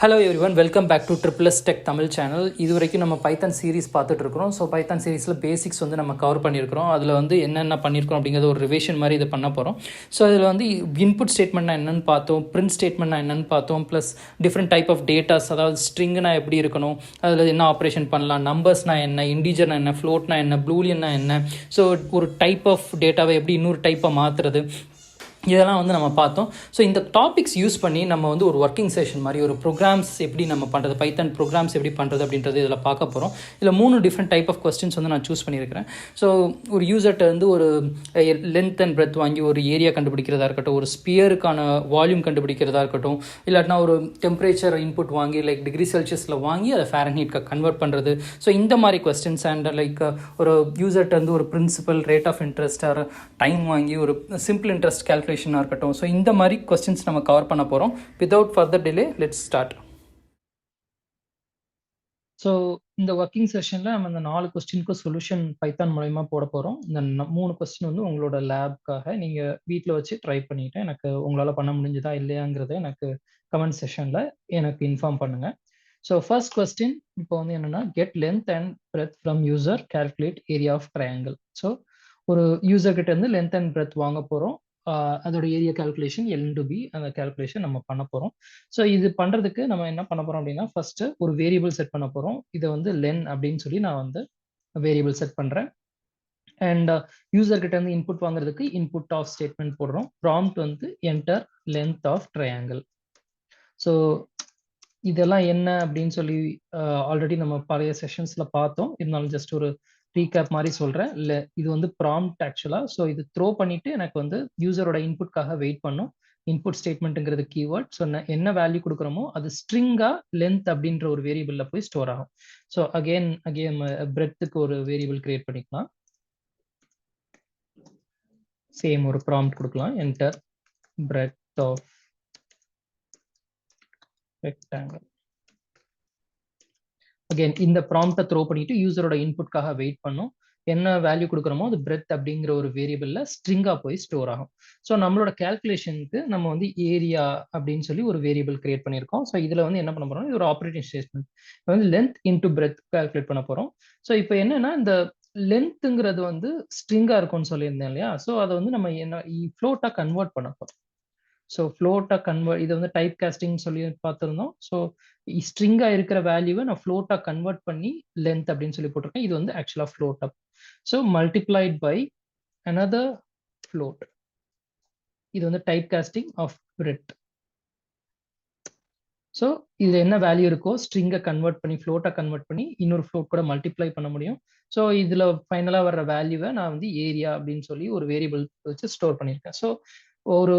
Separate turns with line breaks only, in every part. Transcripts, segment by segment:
Hello everyone, welcome back to Triple S Tech Tamil channel. இதுவரைக்கும் நம்ம பைத்தன் series பார்த்துட்டு இருக்கிறோம். ஸோ பைத்தன் சீரிஸில் பேசிக்ஸ் வந்து நம்ம கவர் பண்ணியிருக்கிறோம். அதில் வந்து என்னென்ன பண்ணியிருக்கிறோம் அப்படிங்கிறது ஒரு ரிவிஷன் மாதிரி இதை பண்ண போகிறோம். ஸோ அதில் வந்து இன்புட் ஸ்டேட்மெண்ட்னா என்னென்னு பார்த்தோம், பிரிண்ட் ஸ்டேட்மெண்ட்னா என்னென்னு பார்த்தோம், plus different type of datas, அதாவது ஸ்ட்ரிங்னா எப்படி இருக்கணும், அதில் என்ன ஆப்ரேஷன் பண்ணலாம், நம்பர்ஸ்னா என்ன, இன்டிஜர்னா என்ன, ஃப்ளோட்னா என்ன, ப்ளூலியன்னா என்ன, ஸோ ஒரு டைப் ஆஃப் டேட்டாவை எப்படி இன்னொரு டைப்பை மாற்றுறது, இதெல்லாம் வந்து நம்ம பார்த்தோம். ஸோ இந்த டாபிக்ஸ் யூஸ் பண்ணி நம்ம வந்து ஒரு ஒர்க்கிங் செஷன் மாதிரி ஒரு ப்ரோக்ராம்ஸ் எப்படி நம்ம பண்ணுறது, பைத்தன் ப்ரோக்ராம்ஸ் எப்படி பண்ணுறது அப்படின்றது இதில் பார்க்க போகிறோம். இதில் 3 டிஃப்ரெண்ட் டைப் ஆஃப் கொஸ்டின்ஸ் வந்து நான் சூஸ் பண்ணியிருக்கிறேன். ஸோ ஒரு யூசர்கிட்ட வந்து ஒரு லென்த் அண்ட் பிரெத் வாங்கி ஒரு ஏரியா கண்டுபிடிக்கிறதா இருக்கட்டும், ஒரு ஸ்பியருக்கான வால்யூம் கண்டுபிடிக்கிறதா இருக்கட்டும், இல்லாட்டினா ஒரு டெம்பரேச்சர் இன்புட் வாங்கி லைக் டிகிரி செல்சியஸில் வாங்கி அதை ஃபாரன்ஹீட்க்கு கன்வெர்ட் பண்ணுறது. ஸோ இந்த மாதிரி கொஸ்டின்ஸ் அண்ட் லைக் ஒரு யூசர்கிட்ட வந்து ஒரு principal, rate of interest or time வாங்கி ஒரு சிம்பிள் இன்ட்ரெஸ்ட் கால்குலேஷன் இருக்கட்டும். ஸோ இந்த மாதிரி கொஸ்டின்ஸ் நம்ம கவர் பண்ண போகிறோம். Without further delay let's start. So இந்த ஒர்க்கிங் செஷனில் நம்ம இந்த 4 கொஸ்டினுக்கு சொல்யூஷன் பைத்தான் மூலயமா போட போகிறோம். இந்த 3 கொஸ்டின் வந்து உங்களோட லேப்காக நீங்கள் வீட்டில் வச்சு ட்ரை பண்ணிவிட்டு எனக்கு உங்களால் பண்ண முடிஞ்சுதா இல்லையாங்கிறத எனக்கு கமெண்ட் செஷனில் எனக்கு இன்ஃபார்ம் பண்ணுங்கள். ஸோ ஃபர்ஸ்ட் கொஸ்டின் இப்போ வந்து என்னென்னா, get length and breadth from user, calculate area of triangle. So ஒரு யூசர்கிட்ட இருந்து லென்த் அண்ட் பிரெத் வாங்க போகிறோம். அதோட ஏரியா கால்குலேஷன் L/B அந்த கால்குலேஷன் நம்ம பண்ண போகிறோம். ஸோ இது பண்ணுறதுக்கு நம்ம என்ன பண்ண போகிறோம் அப்படின்னா, ஃபர்ஸ்ட்டு ஒரு வேரியபிள் செட் பண்ண போகிறோம். இதை வந்து லென் அப்படின்னு சொல்லி நான் வந்து வேரியபிள் செட் பண்ணுறேன். அண்ட் யூசர் கிட்ட இருந்து இன்புட் வாங்குறதுக்கு இன்புட் ஆஃப் ஸ்டேட்மெண்ட் போடுறோம். ப்ராம்ப்ட் வந்து enter length of triangle. So இதெல்லாம் என்ன அப்படின்னு சொல்லி ஆல்ரெடி நம்ம பழைய செஷன்ஸில் பார்த்தோம். இருந்தாலும் ஜஸ்ட் ஒரு ரீகேப் மாதிரி சொல்கிறேன். இல்லை, இது வந்து ப்ராம்ப்ட் ஆக்சுவலாக. ஸோ இது த்ரோ பண்ணிவிட்டு எனக்கு வந்து யூசரோட இன்புட்காக வெயிட் பண்ணும். இன்புட் ஸ்டேட்மெண்ட்டுங்கிறது கீவேர்ட். ஸோ என்ன வேல்யூ கொடுக்குறோமோ அது ஸ்ட்ரிங்காக லென்த் அப்படின்ற ஒரு வேரியபிளில் போய் ஸ்டோர் ஆகும். ஸோ அகெயின் பிரெத்துக்கு ஒரு வேரியபிள் கிரியேட் பண்ணிக்கலாம். சேம் ஒரு ப்ராம்ப்ட் கொடுக்கலாம். Enter breadth of rectangle. Again இந்த ப்ராம்ப்டை த்ரோ பண்ணிட்டு யூசரோட இன்புட்காக வெயிட் பண்ணும். என்ன வேல்யூ கொடுக்குறோமோ அது பிரெத் அப்படிங்கிற ஒரு வேரியபிள்ல ஸ்ட்ரிங்கா போய் ஸ்டோர் ஆகும். ஸோ நம்மளோட கால்குலேஷனுக்கு நம்ம வந்து ஏரியா அப்படின்னு சொல்லி ஒரு வேரியபிள் கிரியேட் பண்ணியிருக்கோம். ஸோ இதுல வந்து என்ன பண்ண போறோம், இது ஒரு ஆப்ரேட்டிங் ஸ்டேட்மெண்ட். வந்து லென்த் இன்டு பிரெத் கால்குலேட் பண்ண போறோம். ஸோ இப்போ என்னன்னா, இந்த லென்த்ங்கிறது வந்து ஸ்ட்ரிங்கா இருக்கும்னு சொல்லியிருந்தேன் இல்லையா. ஸோ அதை வந்து நம்ம என்ன ஃப்ளோட்டா கன்வெர்ட் பண்ண போறோம். ஸோ ஃப்ளோட்டா கன்வெர்ட், இது வந்து டைப் காஸ்டிங் சொல்லி பார்த்துருந்தோம். ஸோ ஸ்ட்ரிங்கா இருக்கிற வேல்யூவை நான் ஃப்ளோட்டா கன்வெர்ட் பண்ணி லென்த் அப்படின்னு சொல்லி போட்டிருக்கேன். இது வந்து ஆக்சுவலா float of. So multiplied by another float. இது வந்து type casting of breadth. So இதுல என்ன வேல்யூ இருக்கோ ஸ்ட்ரிங்கை கன்வெர்ட் பண்ணி ஃப்ளோட்டா கன்வெர்ட் பண்ணி இன்னொரு ஃப்ளோட் கூட மல்டிப்ளை பண்ண முடியும். ஸோ இதுல ஃபைனலா வர்ற வேல்யூவை நான் வந்து ஏரியா அப்படின்னு சொல்லி ஒரு வேரியபிள் வச்சு ஸ்டோர் பண்ணியிருக்கேன். ஸோ ஒரு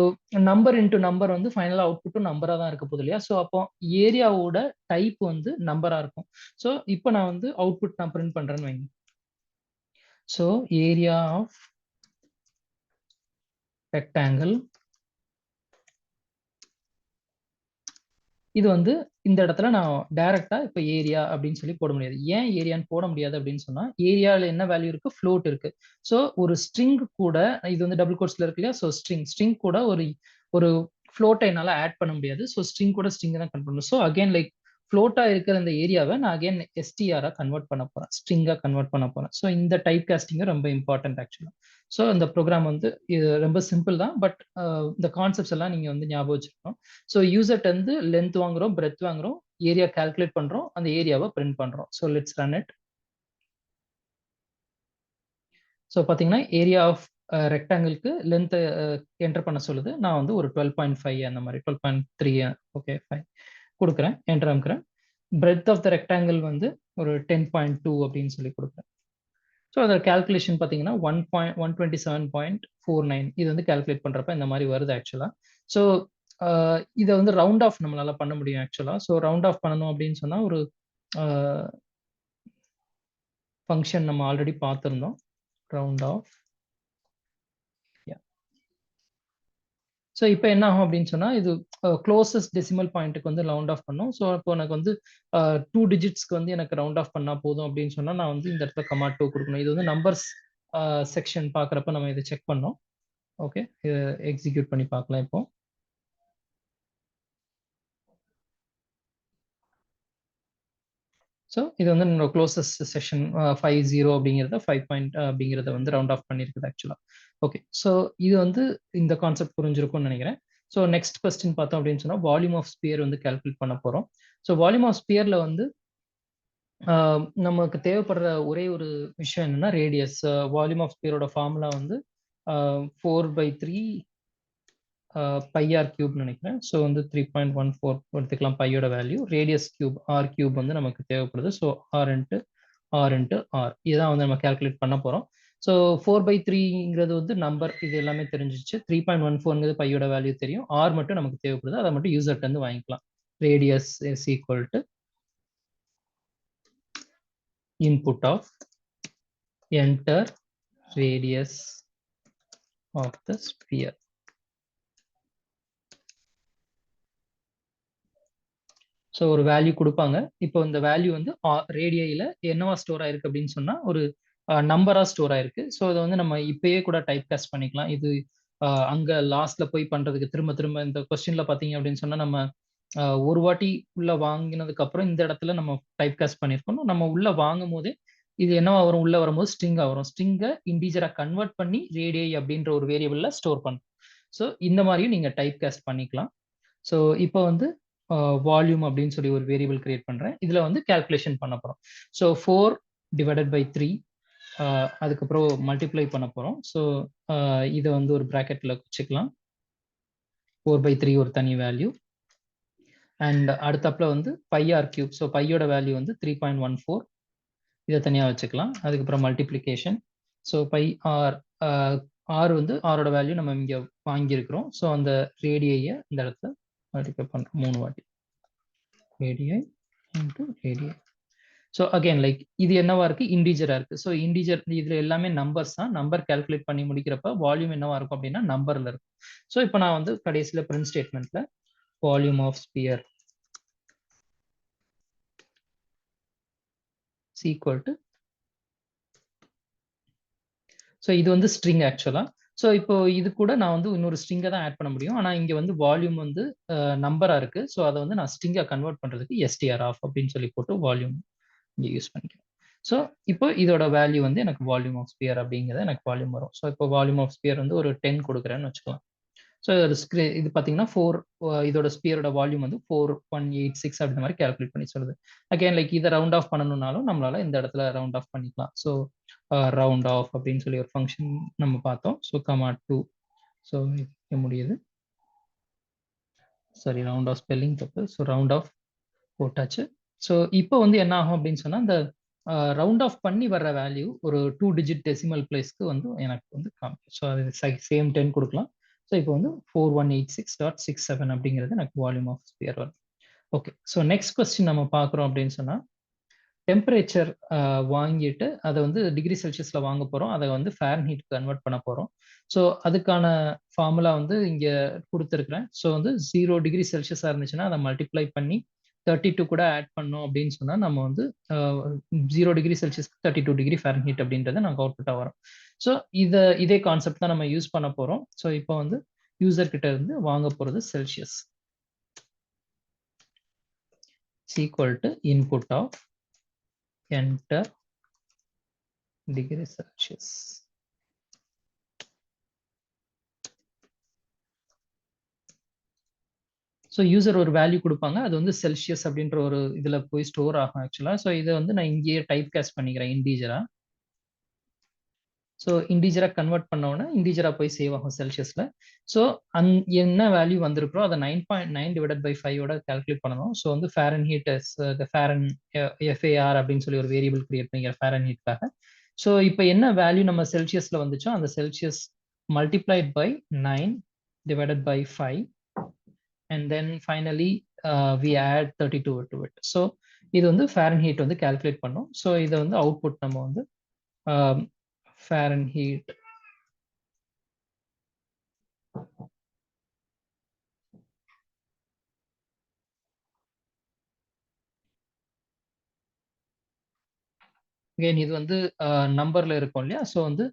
நம்பர் இன்டு நம்பர் வந்து ஃபைனலா அவுட்புட்டும் நம்பரா தான் இருக்க போகுது இல்லையா. ஸோ அப்போ ஏரியாவோட டைப் வந்து நம்பரா இருக்கும். ஸோ இப்போ நான் வந்து அவுட்புட் நான் பிரிண்ட் பண்றேன்னு வைங்க. ஸோ ஏரியா ஆஃப் ரெக்டாங்கிள், இது வந்து இந்த இடத்துல நான் டைரக்டா இப்ப ஏரியா அப்படின்னு சொல்லி போட முடியாது. ஏன் ஏரியான்னு போட முடியாது அப்படின்னு சொன்னா, ஏரியால என்ன வேல்யூ இருக்கு, ஃப்ளோட் இருக்கு. ஸோ ஒரு ஸ்ட்ரிங் கூட, இது வந்து டபுள் கோட்ஸ்ல இருக்கு இல்லையா. ஸோ ஸ்ட்ரிங் கூட ஒரு ஒரு ஃப்ளோட்டை என்னால ஆட் பண்ண முடியாது. ஸோ ஸ்ட்ரிங் கூட ஸ்ட்ரிங் தான் கன்வெர்ட் பண்ணணும். ஸோ அகைன் லைக் ஃப்ளோட்டா இருக்கிற இந்த ஏரியாவை நான் அகைன் எஸ்டிஆரா கன்வெர்ட் பண்ண போறேன், ஸ்ட்ரிங்கா கன்வெர்ட் பண்ண போறேன். ஸோ இந்த டைப் காஸ்டிங் ரொம்ப இம்பார்ட்டன்ட் ஆக்சுவலா. ஸோ இந்த ப்ரோக்ராம் வந்து இது ரொம்ப சிம்பிள் தான். பட் இந்த கான்செப்ட்ஸ் எல்லாம் நீங்க வந்து ஞாபகம் வச்சுக்கணும். ஸோ யூசர்ட்ட இருந்து லென்த் வாங்குறோம், பிரெத் வாங்குறோம், ஏரியா கால்குலேட் பண்றோம், அந்த ஏரியாவை பிரிண்ட் பண்றோம். So let's run it. So பார்த்தீங்கன்னா ஏரியா ஆஃப் ரெக்டாங்கிளுக்கு லென்த் என்டர் பண்ண சொல்லுது. நான் வந்து ஒரு 12.5 அந்த மாதிரி 12.3 ஓகே ஃபைன் கொடுக்குறேன், என்டர் அமுக்குறேன். பிரெத் ஆஃப் த ரெக்டாங்கிள் வந்து ஒரு 10.2 அப்படின்னு சொல்லி கொடுக்குறேன். ஸோ அதோட கால்குலேஷன் பார்த்தீங்கன்னா 127.49 இது வந்து கால்குலேட் பண்றப்ப இந்த மாதிரி வருது ஆக்சுவலா. ஸோ இதை வந்து ரவுண்ட் ஆஃப் நம்மளால பண்ண முடியும் ஆக்சுவலா. ஸோ ரவுண்ட் ஆஃப் பண்ணணும் அப்படின்னு சொன்னா ஒரு ஃபங்க்ஷன் நம்ம ஆல்ரெடி பார்த்துருந்தோம், ரவுண்ட் ஆஃப். ஸோ இப்போ என்ன ஆகும் அப்படின்னு சொன்னா, இது க்ளோசஸ்ட் டெசிமல் பாயிண்ட்டுக்கு வந்து ரவுண்ட் ஆஃப் பண்ணும். ஸோ இப்போ எனக்கு வந்து 2 டிஜிட்ஸ்க்கு வந்து எனக்கு ரவுண்ட் ஆஃப் பண்ணா போதும் அப்படின்னு சொன்னா, நான் வந்து இந்த இடத்துல கமா 2 கொடுக்கணும். இது வந்து நம்பர்ஸ் செக்ஷன் பார்க்குறப்ப நம்ம இதை செக் பண்ணோம். ஓகே, இதை எக்ஸிக்யூட் பண்ணி பார்க்கலாம் இப்போ. ஸோ இது வந்து என்னோட க்ளோசஸ்ட் செஷன் 5-0 அப்படிங்கிறத 5 பாயிண்ட் அப்படிங்கிறத வந்து ரவுண்ட் ஆஃப் பண்ணியிருக்குது ஆக்சுவலாக. ஓகே, ஸோ இது வந்து இந்த கான்செப்ட் புரிஞ்சிருக்கும்னு நினைக்கிறேன். ஸோ நெக்ஸ்ட் கொஸ்டின் பார்த்தோம் அப்படின்னு சொன்னால் வால்யூம் ஆஃப் ஸ்பியர் வந்து கால்குலேட் பண்ண போகிறோம். ஸோ வால்யூம் ஆஃப் ஸ்பியரில் வந்து நமக்கு தேவைப்படுற ஒரே ஒரு விஷயம் என்னன்னா ரேடியஸ். வால்யூம் ஆஃப் ஸ்பியரோட ஃபார்முலா வந்து 4/3 பை ஆர் கியூப் நினைக்கிறேன். ஸோ வந்து 3.14 எடுத்துக்கலாம் பையோட value. Radius cube r cube வந்து நமக்கு தேவைப்படுது. ஸோ ஆர் இன்ட்டு ஆர் இதுதான் வந்து நம்ம கால்குலேட் பண்ண போகிறோம். ஸோ 4/3ங்கிறது வந்து நம்பர், இது எல்லாமே தெரிஞ்சிச்சு. 3.14ங்கிறது பையோட வேல்யூ தெரியும். ஆர் மட்டும் நமக்கு தேவைப்படுது, அதை மட்டும் யூசர்ட்ட இருந்து வாங்கிக்கலாம். Radius is equal to input of enter radius of the sphere. So ஒரு வேல்யூ கொடுப்பாங்க. இப்போ இந்த வேல்யூ வந்து ரேடியையில் என்னவா ஸ்டோர் ஆயிருக்கு அப்படின்னு சொன்னால் ஒரு நம்பரா ஸ்டோர் ஆயிருக்கு. ஸோ இதை வந்து நம்ம இப்பயே கூட டைப் காஸ்ட் பண்ணிக்கலாம். இது அங்கே லாஸ்ட்ல போய் பண்றதுக்கு திரும்ப திரும்ப இந்த கொஸ்டின்ல பார்த்தீங்க அப்படின்னு சொன்னால் நம்ம ஒரு வாட்டி உள்ள வாங்கினதுக்கு அப்புறம் இந்த இடத்துல நம்ம டைப் காஸ்ட் பண்ணியிருக்கோம். நம்ம உள்ள வாங்கும் போதே இது என்னவா வரும், உள்ள வரும்போது ஸ்ட்ரிங்கா வரும். ஸ்ட்ரிங்கை இன்டீஜரா கன்வெர்ட் பண்ணி ரேடியை அப்படின்ற ஒரு வேரியபிள்ல ஸ்டோர் பண்ணும். ஸோ இந்த மாதிரியும் நீங்க டைப் காஸ்ட் பண்ணிக்கலாம். ஸோ இப்போ வந்து வால்யூம் அப்படின்னு சொல்லி ஒரு வேரியபிள் கிரியேட் பண்றேன். இதுல வந்து கால்குலேஷன் பண்ண போறோம். ஸோ 4/3 அதுக்கப்புறம் மல்டிப்ளை பண்ண போறோம். ஸோ இதை வந்து ஒரு பிராக்கெட்ல வச்சுக்கலாம். 4/3 ஒரு தனி வேல்யூ. அண்ட் அடுத்தப்பல வந்து பை ஆர் கியூப். ஸோ பையோட வேல்யூ வந்து 3.14, இதை தனியாக வச்சுக்கலாம். அதுக்கப்புறம் மல்டிப்ளிகேஷன். ஸோ பை ஆர் வந்து ஆரோட வேல்யூ நம்ம இங்கே வாங்கியிருக்கிறோம். ஸோ அந்த ரேடியையை இந்த இடத்துல மல்டிப்ளை பண்ணுறோம் 3 வாட்டி. ரேடியை இன்டு ரேடியை. ஸோ அகைன் லைக் இது என்னவா இருக்கு, இன்டீஜரா இருக்கு. ஸோ இன்டீஜர் இதுல எல்லாமே நம்பர்ஸ் தான். நம்பர் கால்குலேட் பண்ணி முடிக்கிறப்ப வால்யூம் என்னவா இருக்கும் அப்படின்னா நம்பர்ல இருக்கும். ஸோ இப்போ நான் வந்து கடைசியில் பிரிண்ட் ஸ்டேட்மெண்ட்ல volume of sphere equal to, so இது வந்து ஸ்ட்ரிங் ஆக்சுவலா. ஸோ இப்போ இது கூட நான் வந்து இன்னொரு ஸ்ட்ரிங்கை தான் ஆட் பண்ண முடியும். ஆனால் இங்கே வந்து வால்யூம் வந்து நம்பரா இருக்கு. ஸோ அதை வந்து நான் ஸ்ட்ரிங்கா கன்வெர்ட் பண்றதுக்கு எஸ்டிஆர் ஆஃப் அப்படின்னு சொல்லி போட்டு வால்யூம் இங்கே யூஸ் பண்ணிக்கிறேன். ஸோ இப்போ இதோட வேல்யூ வந்து எனக்கு வால்யூம் ஆஃப் ஸ்பியர் அப்படிங்கிறது எனக்கு வால்யூம் வரும். ஸோ இப்போ வால்யூம் ஆஃப் ஸ்பியர் வந்து ஒரு 10 கொடுக்குறேன்னு வச்சுக்கலாம். ஸோ இது பார்த்தீங்கன்னா 4 இதோட ஸ்பியரோட வால்யூம் வந்து 4186 அப்படி மாதிரி கால்குலேட் பண்ணி சொல்லுது. அகைன் லைக் இதை ரவுண்ட் ஆஃப் பண்ணணும்னாலும் நம்மளால இந்த இடத்துல ரவுண்ட் ஆஃப் பண்ணிக்கலாம். ஸோ ரவுண்ட் ஆஃப் அப்படின்னு சொல்லி ஒரு ஃபங்க்ஷன் நம்ம பார்த்தோம். ஸோ (2). ஸோ இது முடியுது. சாரி, ரவுண்ட் ஆஃப் ஸ்பெல்லிங் தப்பு. ஸோ ரவுண்ட் ஆஃப் போட்டாச்சு. ஸோ இப்போ வந்து என்ன ஆகும் அப்படின்னு சொன்னால் இந்த ரவுண்ட் ஆஃப் பண்ணி வர்ற வேல்யூ ஒரு 2 டிஜிட் டெசிமல் பிளேஸ்க்கு வந்து எனக்கு வந்து காமிக்கும். ஸோ அது சேம் 10 கொடுக்கலாம். ஸோ இப்போ வந்து 4186.67 அப்படிங்கிறது எனக்கு வால்யூம் ஆஃப் ஸ்பியர் வரும். ஓகே, ஸோ நெக்ஸ்ட் கொஸ்டின் நம்ம பார்க்குறோம் அப்படின்னு சொன்னால் டெம்பரேச்சர் வாங்கிட்டு அதை வந்து டிகிரி செல்சியஸில் வாங்க போகிறோம். அதை வந்து ஃபாரன்ஹீட் கன்வெர்ட் பண்ண போகிறோம். ஸோ அதுக்கான ஃபார்முலா வந்து இங்கே கொடுத்துருக்குறேன். ஸோ வந்து 0 டிகிரி செல்சியஸாக இருந்துச்சுன்னா அதை மல்டிப்ளை பண்ணி 32 கூட ஆட் பண்ணோம் அப்படின்னு சொன்னால் நம்ம வந்து 0 டிகிரி செல்சியஸ் 32 டிகிரி ஃபாரன்ஹீட் அப்படின்றத நமக்கு அவுட்புட்டாக வரும். ஸோ இதே கான்செப்ட் தான் நம்ம யூஸ் பண்ண போகிறோம். ஸோ இப்போ வந்து யூசர் கிட்ட இருந்து வாங்க போகிறது Celsius equal to input of enter degree Celsius. So user ஒரு வேல்யூ கொடுப்பாங்க. அது வந்து செல்சியஸ் அப்படின்ற ஒரு இதில் போய் ஸ்டோர் ஆகும் ஆக்சுவலாக. ஸோ இதை வந்து நான் இங்கேயே டைப் காஸ்ட் பண்ணிக்கிறேன் இன்டீஜரா. ஸோ இன்டீஜரா கன்வெர்ட் பண்ணோன்னா இன்டீஜரா போய் சேவ் ஆகும் செல்சியஸில். ஸோ என்ன வேல்யூ வந்திருக்கிறோ அதை 9.9/5 கால்குலேட் பண்ணணும். ஸோ வந்து ஃபாரன்ஹீட் FAR அப்படின்னு சொல்லி ஒரு வேரியபிள் கிரியேட் பண்ணிக்கிற ஃபாரன்ஹீட்காக. ஸோ இப்போ என்ன வேல்யூ நம்ம செல்சியஸில் வந்துச்சோ அந்த Celsius multiplied by 9/5 and then finally we add 32 to it. So இது வந்து ஃபாரன்ஹீட் வந்து கால்குலேட் பண்ணும். ஸோ இதை வந்து அவுட்புட் நம்ம வந்து ஃபாரன்ஹீட் அகைன் இது வந்து நம்பர்ல இருக்கும் இல்லையா. ஸோ வந்து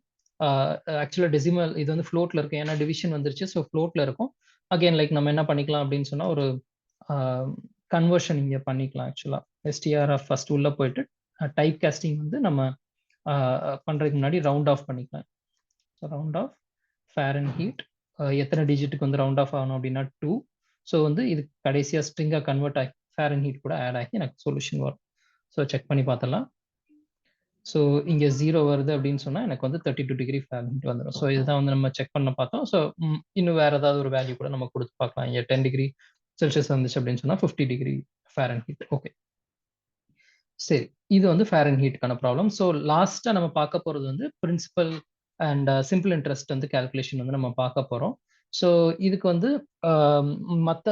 ஆக்சுவலாக டெசிமல் இது வந்து ஃப்ளோட்ல இருக்கும். ஏன்னா டிவிஷன் வந்துருச்சு. ஸோ ஃப்ளோட்ல இருக்கும். அகைன் லைக் நம்ம என்ன பண்ணிக்கலாம் அப்படின்னு சொன்னா ஒரு கன்வர்ஷன் இங்கே பண்ணிக்கலாம் ஆக்சுவலா. எஸ்டிஆர்எஃப் ஃபர்ஸ்ட் உள்ள போயிட்டு டைப் காஸ்டிங் வந்து நம்ம பண்றதுக்கு முன்னாடி ரவுண்ட் ஆஃப் பண்ணிக்கலாம். ஸோ ரவுண்ட் ஆஃப் ஃபேரன் ஹீட் எத்தனை டிஜிட்டுக்கு வந்து ரவுண்ட் ஆஃப் ஆகணும் அப்படின்னா 2. ஸோ வந்து இது கடைசியாக ஸ்ட்ரிங்காக கன்வெர்ட் ஆகி ஃபேரன் ஹீட் கூட ஆட் ஆகி எனக்கு சொல்யூஷன் வரும். ஸோ செக் பண்ணி பார்த்தலாம். ஸோ இங்கே 0 வருது அப்படின்னு சொன்னால் எனக்கு வந்து 32 டிகிரி ஃபேரன்ஹீட் வந்துடும். ஸோ இதுதான் வந்து நம்ம செக் பண்ண பார்த்தோம். ஸோ இன்னும் வேற ஏதாவது ஒரு வேல்யூ கூட நம்ம கொடுத்து பார்க்கலாம். இங்கே 10 டிகிரி செல்சியஸ் வந்துச்சு அப்படின்னு சொன்னால் 50 டிகிரி ஃபேரன்ஹீட். ஓகே, சரி, இது வந்து ஃபேரன்ஹீட்டுக்கான ப்ராப்ளம். ஸோ லாஸ்ட்டாக நம்ம பார்க்க போகிறது வந்து பிரின்சிபல் அண்ட் சிம்பிள் இன்ட்ரெஸ்ட் வந்து கால்குலேஷன் வந்து நம்ம பார்க்க போகிறோம். ஸோ இதுக்கு வந்து மற்ற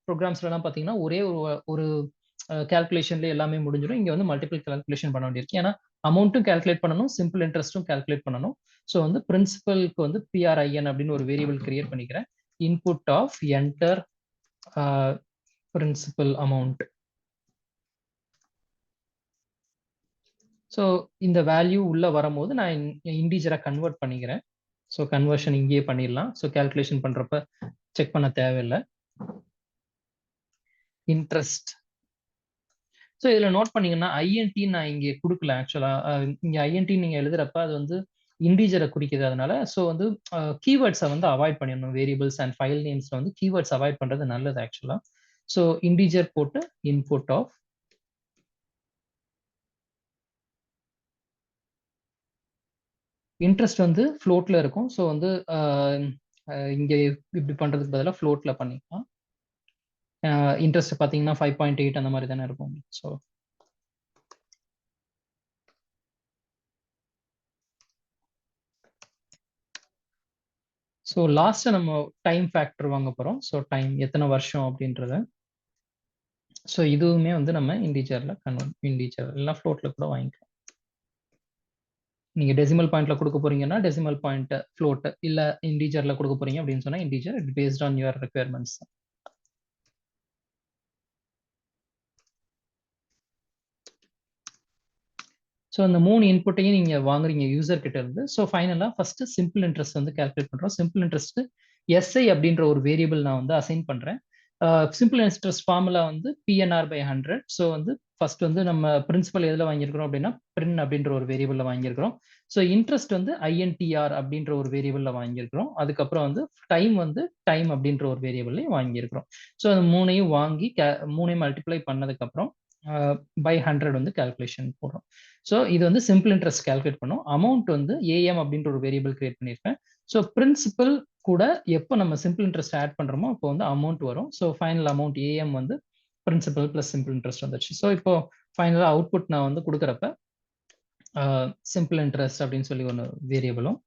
ப்ரோக்ராம்ஸ்லாம் பார்த்தீங்கன்னா ஒரே ஒரு கால்குலேஷன்ல எல்லாமே முடிஞ்சிடும். இங்கே வந்து மல்டிபிள் கால்குலேஷன் பண்ண வேண்டியிருக்கு. ஏன்னா அமௌண்ட்டும் கால்குலேட் பண்ணணும், சிம்பிள் இன்ட்ரெஸ்ட்டும் கால்குலேட் பண்ணணும். ஸோ வந்து பிரின்சிபலுக்கு வந்து பிஆர்ஐஎன் அப்படின்னு ஒரு வேரியபிள் கிரியேட் பண்ணிக்கிறேன். Input of enter principal amount. So இந்த வேல்யூ உள்ள வரும்போது நான் இன்டீஜரா கன்வெர்ட் பண்ணிக்கிறேன். ஸோ கன்வர்ஷன் இங்கேயே பண்ணிடலாம். ஸோ கால்குலேஷன் பண்றப்ப செக் பண்ண தேவையில்லை. இன்ட்ரெஸ்ட். ஸோ இதில் நோட் பண்ணீங்கன்னா ஐஎன்டி நான் இங்கே கொடுக்கல. ஆக்சுவலா இங்கே ஐஎன்டி நீங்க எழுதுறப்ப அது வந்து இன்டீஜரை குறிக்குது. அதனால ஸோ வந்து கீவேர்ட்ஸை வந்து அவாய்ட் பண்ணிடணும். வேரியபிள்ஸ் அண்ட் ஃபைல் நேம்ஸ்ல வந்து கீவேர்ட்ஸ் அவாய்ட் பண்றது நல்லது ஆக்சுவலா. ஸோ இன்டீஜர் போட்டு இன்புட் ஆஃப் இன்ட்ரெஸ்ட் வந்து ஃப்ளோட்ல இருக்கும். ஸோ வந்து இங்க இப்படி பண்றதுக்கு பதிலாக ஃப்ளோட்ல பண்ணிக்கலாம். இன்ட்ரெஸ்ட் பார்த்தீங்கன்னா 5.8 அந்த மாதிரி தானே இருக்கும். ஸோ லாஸ்ட் நம்ம டைம் ஃபேக்டர் வாங்க போறோம். ஸோ டைம் எத்தனை வருஷம் அப்படின்றத. ஸோ இதுவுமே வந்து நம்ம இன்டீஜர்ல இன்டீஜர் இல்லைன்னா ஃப்ளோட்ல கூட வாங்கிக்கலாம். நீங்க டெசிமல் பாயிண்ட்ல கொடுக்க போறீங்கன்னா டெசிமல் பாயிண்ட் ஃப்ளோட், இல்ல இன்டீஜர்ல கொடுக்க போறீங்க அப்படின்னு சொன்னா integer. It based on your requirements. So அந்த 3 இன்புட்டையும் நீங்க வாங்குறீங்க யூசர் கிட்ட இருந்து. ஸோ ஃபைனலா ஃபர்ஸ்ட் சிம்பிள் இன்ட்ரெஸ்ட் வந்து கால்குலேட் பண்றோம். சிம்பிள் இன்ட்ரெஸ்ட் எஸ்ஐ அப்படின்ற ஒரு வேரியபிள் நான் வந்து அசைன் பண்றேன். சிம்பிள் இன்ட்ரெஸ்ட் ஃபார்முலா வந்து பிஎன்ஆர் பை 100. ஸோ வந்து ஃபர்ஸ்ட் வந்து நம்ம பிரின்சிபல் எதில் வாங்கியிருக்கிறோம் அப்படின்னா பிரின் அப்படின்ற ஒரு வேரியபிள்ல வாங்கியிருக்கிறோம். ஸோ இன்ட்ரெஸ்ட் வந்து ஐஎன்டிஆர் அப்படின்ற ஒரு வேரியபிள்ல வாங்கியிருக்கிறோம். அதுக்கப்புறம் வந்து டைம் அப்படின்ற ஒரு வேரியபிள்லையும் வாங்கியிருக்கிறோம். ஸோ அது மூணையும் வாங்கி மூணையும் மல்டிப்ளை பண்ணதுக்கப்புறம் பை 100 வந்து கால்குலேஷன் போடுறோம். ஸோ இது வந்து சிம்பிள் இன்ட்ரெஸ்ட் கால்குலேட் பண்ணும். அமௌண்ட் வந்து ஏஎம் அப்படின்ற ஒரு வேரியபிள் கிரியேட் பண்ணியிருக்கேன். ஸோ பிரின்சிபல் கூட எப்போ நம்ம சிம்பிள் இன்ட்ரெஸ்ட் ஆட் பண்றோமோ அப்போ வந்து அமௌண்ட் வரும். ஸோ ஃபைனல் அமௌண்ட் ஏஎம் வந்து பிரின்சிபல் பிளஸ் சிம்பிள் இன்ட்ரெஸ்ட் வந்துச்சு. ஸோ இப்போ ஃபைனலாக அவுட்புட் நான் வந்து கொடுக்குறப்ப சிம்பிள் இன்ட்ரெஸ்ட் அப்படின்னு சொல்லி ஒன்று வேரியபிளும்,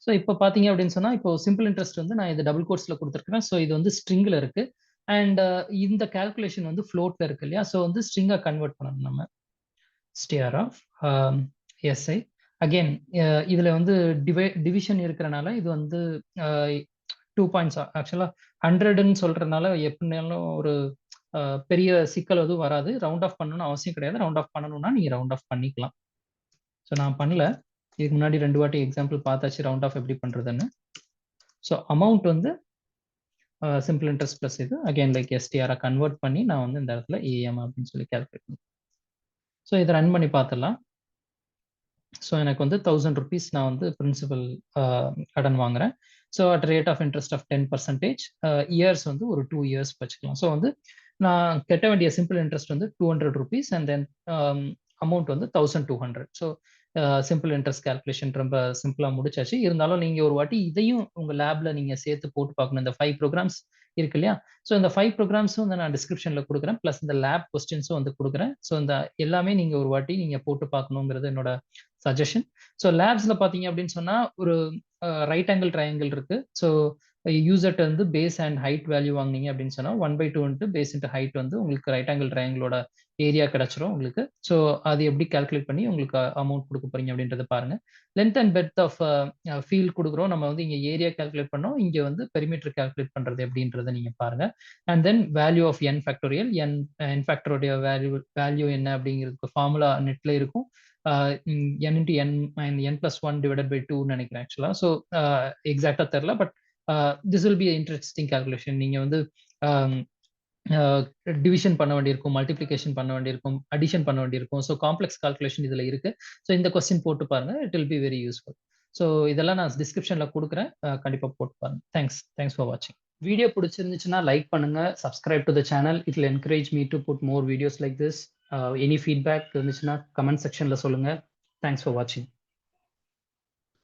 ஸோ இப்போ பார்த்தீங்க அப்படின்னு சொன்னா இப்போ சிம்பிள் இன்ட்ரெஸ்ட் வந்து நான் இது டபுள் கோட்ஸ்ல கொடுத்துருக்கேன். ஸோ இது வந்து ஸ்ட்ரிங்ல இருக்கு. அண்ட் இந்த கால்குலேஷன் வந்து ஃப்ளோட்ல இருக்கு இல்லையா. ஸோ வந்து ஸ்ட்ரிங்கா கன்வெர்ட் பண்ணணும் நம்ம. ஸ்டிஆர் ஆஃப் எஸ்ஐ அகெயின் இதுல வந்து டிவிஷன் இருக்கிறனால இது வந்து 2 பாயிண்ட்ஸ். ஆக்சுவலா 100ன்னு சொல்றதுனால எப்படினாலும் ஒரு பெரிய சிக்கல் எதுவும் வராது. ரவுண்ட் ஆஃப் பண்ணணும்னு அவசியம் கிடையாது. ரவுண்ட் ஆஃப் பண்ணணும்னா நீங்க ரவுண்ட் ஆஃப் பண்ணிக்கலாம். ஸோ நான் பண்ணல. இதுக்கு முன்னாடி 2 வாட்டி எக்ஸாம்பிள் பார்த்தாச்சு ரவுண்ட் ஆஃப் எப்படி பண்றதுன்னு. ஸோ அமௌண்ட் வந்து சிம்பிள் இன்ட்ரெஸ்ட் பிளஸ் இது அகைன் லைக் எஸ்டிஆரை கன்வெர்ட் பண்ணி நான் வந்து இந்த இடத்துல ஏஎம் அப்படின்னு சொல்லி கால்குலேட் பண்ணுவேன். ஸோ இதை ரன் பண்ணி பார்த்துடலாம். ஸோ எனக்கு வந்து 1000 rupees நான் வந்து பிரின்சிபல் கடன் வாங்குறேன். So at rate of interest of 10%, years வந்து ஒரு 2 years வச்சுக்கலாம். ஸோ வந்து நான் கட்ட வேண்டிய சிம்பிள் இன்ட்ரெஸ்ட் வந்து 200 rupees அண்ட் தென் அமௌண்ட் வந்து 1200. ஸோ சிம்பிள் இன்ட்ரெஸ்ட் கால்குலேஷன் ரொம்ப சிம்பிளா முடிச்சாச்சு. இருந்தாலும் நீங்க ஒரு வாட்டி இதையும் உங்க லேப்ல நீங்க சேர்த்து போட்டு பார்க்கணும். இந்த 5 ப்ரோக்ராம்ஸ் இருக்கு இல்லையா. ஸோ இந்த 5 ப்ரோக்ராம்ஸும் வந்து நான் டிஸ்கிரிப்ஷன்ல கொடுக்குறேன். பிளஸ் இந்த லேப் கொஸ்டின்ஸும் வந்து கொடுக்குறேன். ஸோ இந்த எல்லாமே நீங்க ஒரு வாட்டி நீங்க போட்டு பார்க்கணுங்கிறது என்னோட சஜஷன். ஸோ லேப்ஸ்ல பாத்தீங்க அப்படின்னு சொன்னா ஒரு ரைட் ஆங்கிள் ட்ரையாங்கிள் இருக்கு. ஸோ யூசர்ட்ட வந்து பேஸ் அண்ட் ஹைட் வேல்யூ வாங்கினீங்க அப்படின்னு சொன்னா 1/2 பேஸ் இன்ட்டு ஹைட் வந்து உங்களுக்கு ரைட் ஆங்கிள் ட்ரையாங்கிளோட ஏரியா கிடைச்சிரும் உங்களுக்கு. ஸோ அது எப்படி கால்குலேட் பண்ணி உங்களுக்கு அமௌண்ட் கொடுக்க போறீங்க அப்படின்றத பாருங்க. Length and breadth of field கொடுக்குறோம். நம்ம வந்து இங்க ஏரியா கால்குலேட் பண்ணோம். இங்க வந்து பெரிமீட்டர் கால்குலேட் பண்றது எப்படின்றத நீங்க பாருங்க. And then value of n factorial n ஃபேக்டரோடைய வேல்யூ என்ன அப்படிங்கிறதுக்கு ஃபார்முலா நெட்ல இருக்கும். n into n plus 1 divided by 2 நினைக்கிறேன் ஆக்சுவலா. ஸோ எக்ஸாக்டா தெரியல. But this will be a interesting calculation. நீங்க வந்து அம் அ டிவிஷன் பண்ண வேண்டியிருக்கும், மல்டிப்ளிகேஷன் பண்ண வேண்டியிருக்கும், அடிஷன் பண்ண வேண்டியிருக்கும். ஸோ காம்ப்ளெக்ஸ் கால்குலேஷன் இதுல இருக்கு. ஸோ இந்த கொஸ்டின் போட்டு பாருங்க. It will be very useful. So இதெல்லாம் நான் டிஸ்கிரிப்ஷன்ல குடுக்குறேன். கண்டிப்பா போட்டு பாருங்க. தேங்க்ஸ் ஃபார் வாட்சிங். வீடியோ புடிச்சிருந்துச்சுன்னா லைக் பண்ணுங்க. Subscribe to the channel. It will encourage me to put more videos like this. Any feedback இருந்துச்சுன்னா கமெண்ட் செக்ஷன்ல சொல்லுங்க. தேங்க்ஸ் ஃபார் வாட்சிங்.